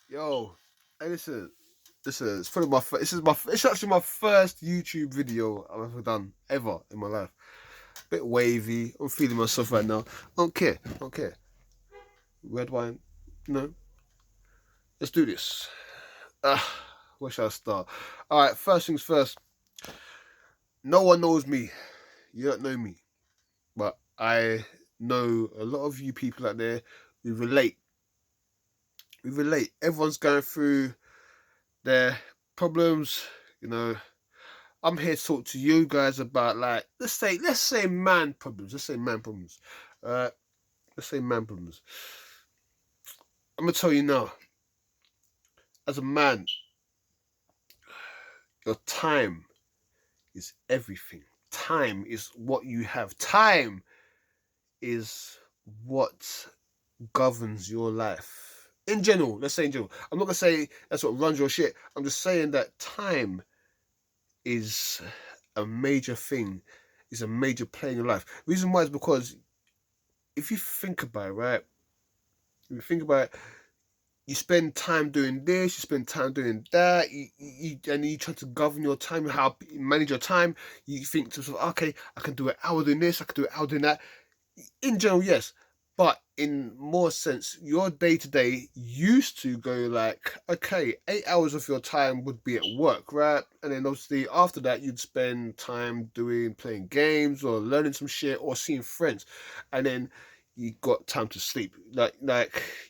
Yo, hey, it's probably it's actually my first YouTube video I've ever done ever in my life. Bit wavy. I'm feeling myself right now. Don't care. Don't care. Red wine. No. Let's do this. Where should I start? All right. First things first. No one knows me. You don't know me, but I know a lot of you people out there who relate. We relate. Everyone's going through their problems. You know, I'm here to talk to you guys about like let's say man problems. Let's say man problems. Uh, let's say man problems. I'm gonna tell you now. As a man, your time is everything. Time is what you have. Time is what governs your life. In general, let's say in general. I'm not gonna say that's what runs your shit. I'm just saying that time is a major thing. Is a major play in your life. Reason why is because if you think about it, right? If you think about it, you spend time doing this, you spend time doing that, and you try to govern your time, how you manage your time. You think to yourself, okay, I can do an hour doing this, I can do an hour doing that. In general, yes, but in more sense, your day to day used to go like, okay, 8 hours of your time would be at work, right? And then obviously after that, you'd spend time playing games or learning some shit or seeing friends, and then you got time to sleep. Like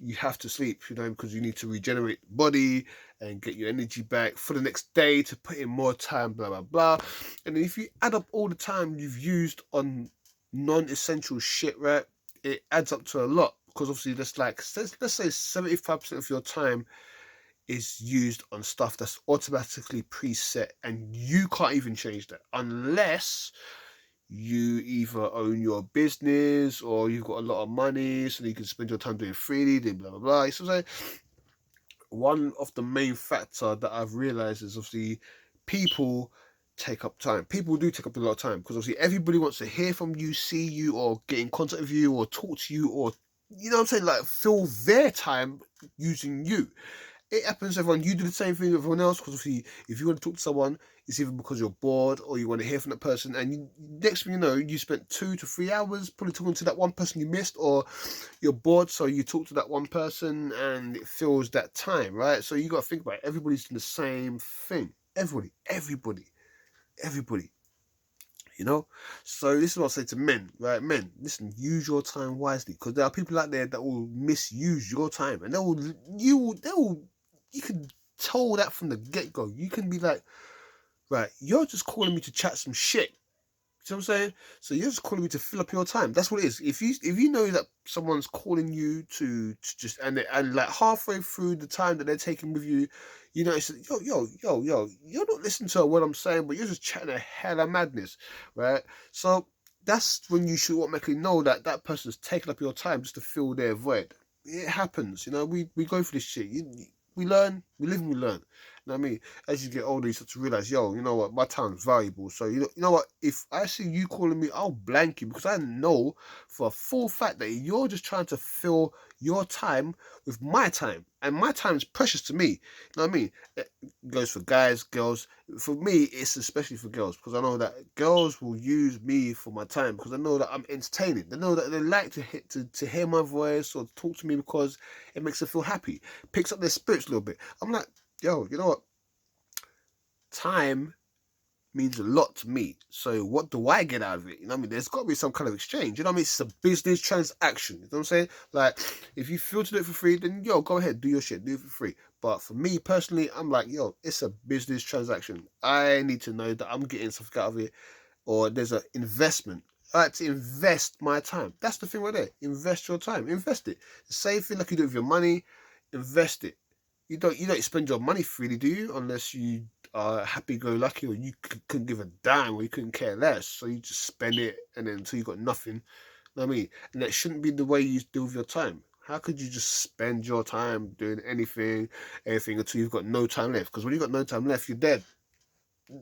you have to sleep, because you need to regenerate the body and get your energy back for the next day to put in more time, blah blah blah. And then if you add up all the time you've used on non-essential shit, right? It adds up to a lot because obviously that's like let's say 75% of your time is used on stuff that's automatically preset and you can't even change that unless you either own your business or you've got a lot of money so you can spend your time doing freely, doing blah blah blah. So like, one of the main factor that I've realized is obviously people take up time. People do take up a lot of time because obviously everybody wants to hear from you, see you, or get in contact with you, or talk to you, or what I'm saying, like fill their time using you. It happens to everyone. You do the same thing with everyone else because obviously, if you want to talk to someone, it's either because you're bored or you want to hear from that person. And next thing you know, you spent 2 to 3 hours probably talking to that one person you missed, or you're bored, so you talk to that one person and it fills that time, right? So you got to think about it. Everybody's doing the same thing. Everybody, everybody. You know, so this is what I say to men, right? Men, listen, use your time wisely because there are people out there that will misuse your time, and you can tell that from the get go. You can be like, right, you're just calling me to chat some shit. You know what I'm saying? So you're just calling me to fill up your time. That's what it is. If you know that someone's calling you to just and like halfway through the time that they're taking with you, it's yo, you're not listening to what I'm saying, but you're just chatting a hell of madness, right? So that's when you should automatically know that that person's taking up your time just to fill their void. It happens, we go through this shit. We learn, we live and we learn. You know what I mean? As you get older, you start to realize, yo, you know what, my time's valuable. So you know what, if I see you calling me, I'll blank you because I know for a full fact that you're just trying to fill your time with my time, and my time is precious to me. You know what I mean? It goes for guys, girls. For me, it's especially for girls because I know that girls will use me for my time because I know that I'm entertaining. They know that they like to hear my voice or talk to me because it makes them feel happy, picks up their spirits a little bit. I'm like, yo, you know what? Time means a lot to me. So what do I get out of it? You know what I mean? There's got to be some kind of exchange. You know what I mean? It's a business transaction. You know what I'm saying? Like, if you feel to do it for free, then yo, go ahead, do your shit, do it for free. But for me personally, I'm like, yo, it's a business transaction. I need to know that I'm getting something out of it, or there's an investment. I like to invest my time. That's the thing right there. Invest your time. Invest it. The same thing like you do with your money. Invest it. You don't spend your money freely, do you? Unless you are happy-go-lucky, or you couldn't give a damn, or you couldn't care less. So you just spend it, and then until you got nothing. You know what I mean? And that shouldn't be the way you deal with your time. How could you just spend your time doing anything until you've got no time left? Because when you've got no time left, you're dead.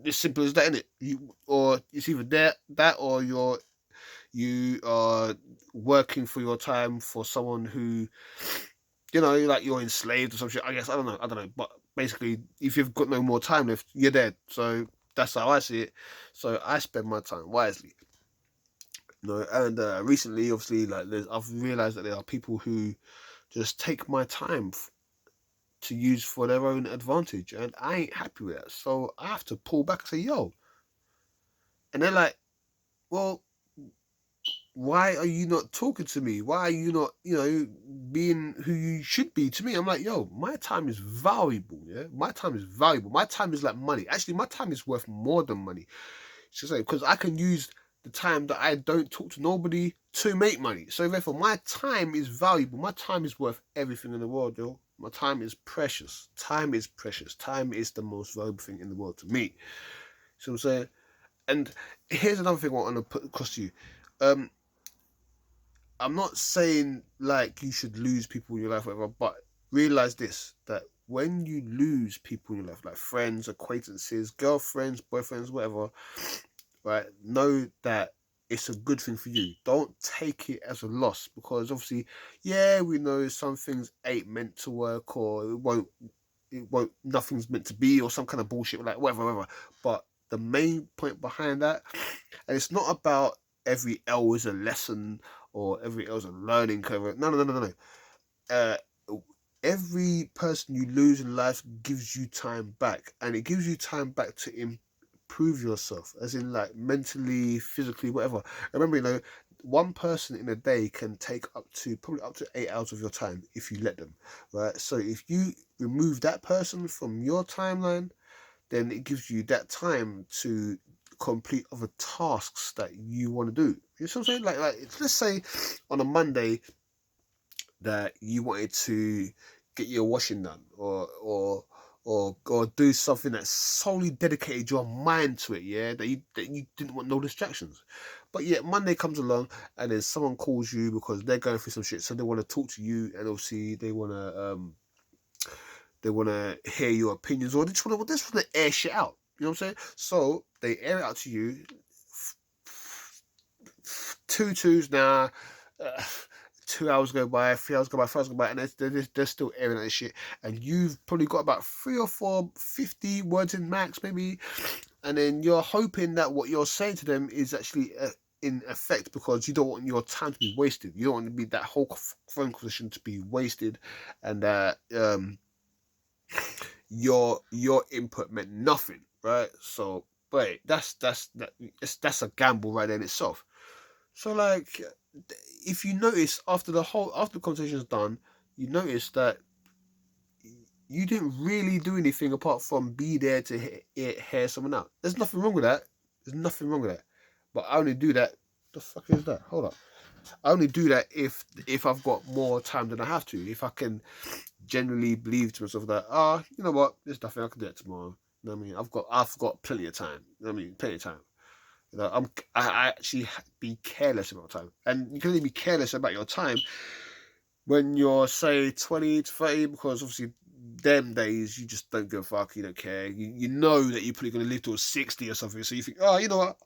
It's simple as that, isn't it? Or it's either that, or you are working for your time for someone who you know, like you're enslaved or some shit. I guess I don't know. But basically, if you've got no more time left, you're dead. So that's how I see it. So I spend my time wisely. You know, and recently, obviously, like I've realized that there are people who just take my time to use for their own advantage, and I ain't happy with that. So I have to pull back and say, "Yo," and they're like, "Well, why are you not talking to me? Why are you not, you know, being who you should be to me?" I'm like, "Yo, my time is valuable. Yeah, my time is valuable. My time is like money. Actually, my time is worth more than money. So say because I can use the time that I don't talk to nobody to make money. So therefore, my time is valuable. My time is worth everything in the world, yo. My time is precious. Time is precious. Time is the most valuable thing in the world to me. So I'm saying, and here's another thing I want to put across to you. Um, I'm not saying like you should lose people in your life, whatever, but realize this, that when you lose people in your life, like friends, acquaintances, girlfriends, boyfriends, whatever, right, know that it's a good thing for you. Don't take it as a loss, because obviously, yeah, we know some things ain't meant to work, or nothing's meant to be, or some kind of bullshit, like whatever. But the main point behind that, and it's not about every L is a lesson or every L is a learning curve. No. Uh, every person you lose in life gives you time back, and it gives you time back to improve yourself, as in like mentally, physically, whatever. Remember, you know, one person in a day can take probably up to 8 hours of your time if you let them, right? So if you remove that person from your timeline, then it gives you that time to complete other tasks that you want to do. You know what I'm saying? Like let's say on a Monday that you wanted to get your washing done, or do something that solely dedicated your mind to it, yeah, that you didn't want no distractions. But yet Monday comes along and then someone calls you because they're going through some shit, so they want to talk to you, and obviously they want to hear your opinions, or they just want to air shit out. You know what I'm saying? So they air it out to you. Two twos now. Uh, 2 hours go by, 3 hours go by, 4 hours go by, and they're still airing that shit. And you've probably got about 3 or 4, 50 words in max, maybe. And then you're hoping that what you're saying to them is actually in effect, because you don't want your time to be wasted. You don't want to be that whole phone conversation to be wasted, and that your input meant nothing, right? So, wait, that's a gamble right there in itself. So, like, if you notice after the conversation's done, you notice that you didn't really do anything apart from be there to hear someone out. There's nothing wrong with that. There's nothing wrong with that. But I only do that. The fuck is that? Hold up. I only do that if I've got more time than I have to. If I can generally believe to myself that, you know what, there's nothing, I can do it tomorrow. You know what I mean? I've got plenty of time. You know what I mean? Plenty of time. You know, I actually be careless about time, and you can only be careless about your time when you're, say, 20 to 30, because obviously them days you just don't give a fuck, you don't care. You know that you're probably going to live till 60 or something, so you think, you know what,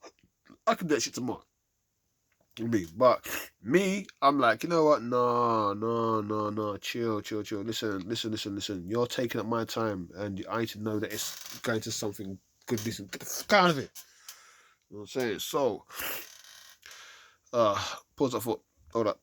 I can do that shit tomorrow. But me, I'm like, you know what? No. Chill. Listen. You're taking up my time, and I need to know that it's going to something good. Listen, get the fuck out of it. You know what I'm saying? So, pause that thought. Hold up.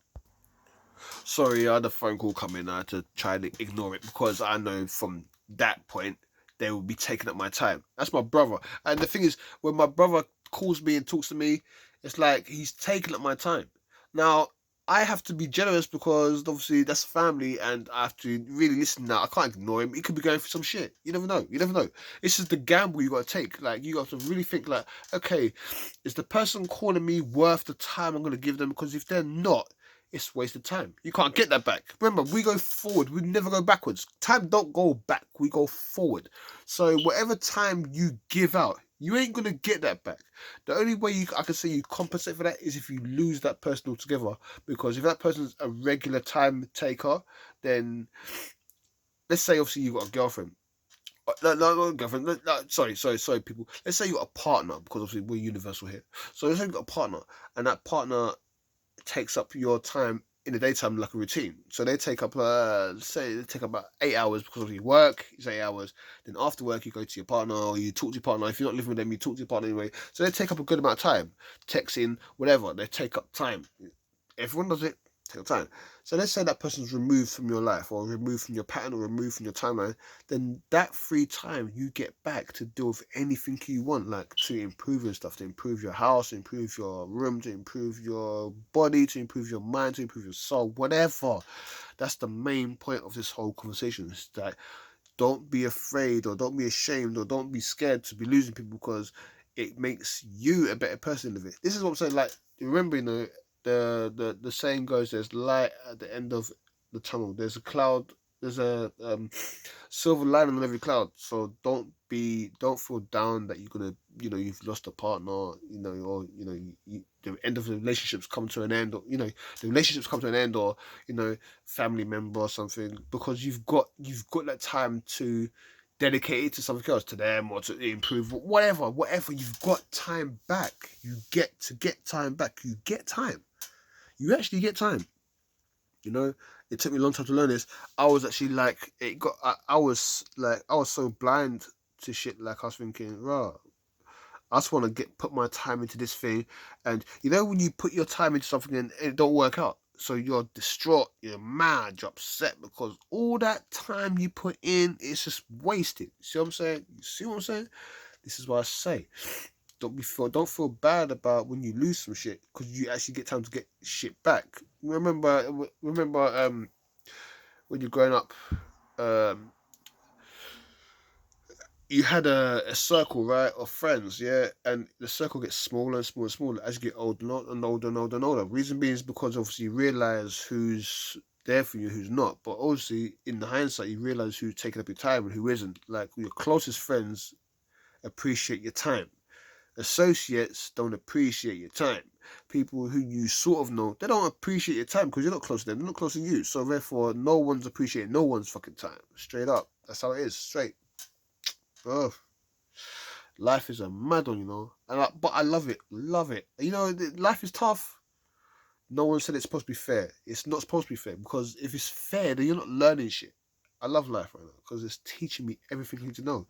Sorry, I had a phone call coming. I had to try to ignore it, because I know from that point they will be taking up my time. That's my brother. And the thing is, when my brother calls me and talks to me, it's like he's taking up my time. Now, I have to be generous, because obviously that's family, and I have to really listen now. I can't ignore him. He could be going through some shit. You never know. You never know. This is the gamble you got to take. Like, you got to really think, like, okay, is the person calling me worth the time I'm going to give them? Because if they're not, it's wasted time. You can't get that back. Remember, we go forward. We never go backwards. Time don't go back. We go forward. So whatever time you give out, you ain't gonna get that back. The only way I can say you compensate for that is if you lose that person altogether. Because if that person's a regular time taker, then let's say obviously you've got a girlfriend. No, girlfriend. No, sorry, people. Let's say you've got a partner, because obviously we're universal here. So let's say you've got a partner, and that partner takes up your time in the daytime like a routine. So they take up, say they take up about 8 hours because of your work. It's 8 hours. Then after work, you go to your partner or you talk to your partner. If you're not living with them, you talk to your partner anyway. So they take up a good amount of time. Texting, whatever. They take up time. Everyone does it. Take up time. So let's say that person's removed from your life or removed from your pattern or removed from your timeline. Then that free time you get back to do with anything you want, like to improve your stuff, to improve your house, to improve your room, to improve your body, to improve your mind, to improve your soul, whatever. That's the main point of this whole conversation. Is that don't be afraid or don't be ashamed or don't be scared to be losing people, because it makes you a better person of it. This is what I'm saying. Like, remember, the saying goes, there's light at the end of the tunnel. There's a cloud. There's a silver lining on every cloud. So don't feel down that you're gonna, you've lost a partner, or the end of the relationships come to an end, or the relationships come to an end, or family member or something, because you've got that time to dedicate it to something else, to them, or to improve whatever. You've got time back. You get time back. You get time. You actually get time. It took me a long time to learn this. I was actually like, I was so blind to shit. Like, I was thinking, right, I just want to put my time into this thing. And when you put your time into something and it don't work out, so you're distraught, you're mad, you're upset, because all that time you put in is just wasted. See what I'm saying? You see what I'm saying? This is what I say. Don't feel bad about when you lose some shit, because you actually get time to get shit back. Remember when you're growing up, you had a circle, right, of friends, yeah, and the circle gets smaller and smaller and smaller as you get older and older and older and older. Reason being is because obviously you realise who's there for you, who's not. But obviously in the hindsight, you realise who's taking up your time and who isn't. Like, your closest friends appreciate your time. Associates don't appreciate your time. People who you sort of know, they don't appreciate your time because you're not close to them. They're not close to you. So therefore, no one's appreciating no one's fucking time. Straight up. That's how it is. Straight. Bro. Life is a mad one, but I love it. Love it. Life is tough. No one said it's supposed to be fair. It's not supposed to be fair, because if it's fair, then you're not learning shit. I love life right now because it's teaching me everything I need to know.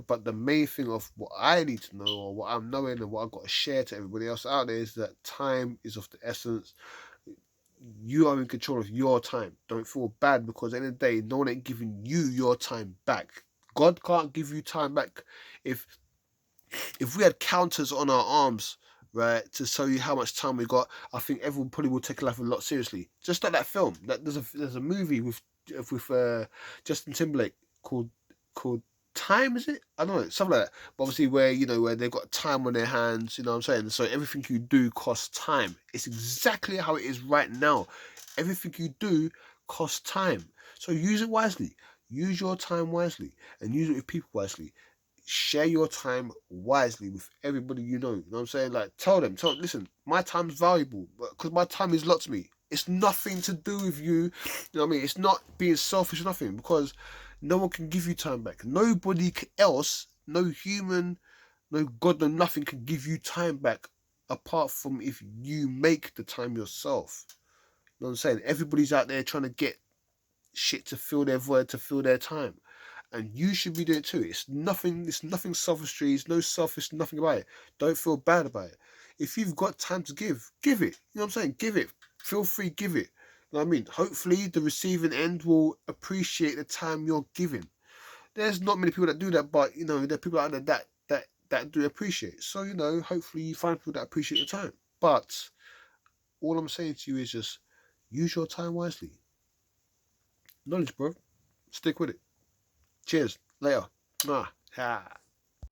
But the main thing of what I need to know, or what I'm knowing and what I've got to share to everybody else out there, is that time is of the essence. You are in control of your time. Don't feel bad, because at the end of the day, no one ain't giving you your time back. God can't give you time back. If we had counters on our arms, right, to tell you how much time we got, I think everyone probably would take life a lot seriously. Just like that film. There's a movie with Justin Timberlake called Time, is it? I don't know, something like that. But obviously where they've got time on their hands, you know what I'm saying? So everything you do costs time. It's exactly how it is right now. Everything you do costs time. So use it wisely. Use your time wisely and use it with people wisely. Share your time wisely with everybody you know. You know what I'm saying? Like, tell them, listen, my time's valuable, because my time is a lot to me. It's nothing to do with you. You know what I mean? It's not being selfish or nothing, because no one can give you time back. Nobody else, no human, no God, no nothing can give you time back, apart from if you make the time yourself. You know what I'm saying? Everybody's out there trying to get shit to fill their void, to fill their time. And you should be doing it too. It's nothing sophistry, it's no selfish, nothing about it. Don't feel bad about it. If you've got time to give it. You know what I'm saying? Give it. Feel free, give it. You know what I mean? Hopefully the receiving end will appreciate the time you're giving. There's not many people that do that, but there are people out there that do appreciate. So, hopefully you find people that appreciate your time. But all I'm saying to you is just use your time wisely. Knowledge, bro. Stick with it. Cheers. Later.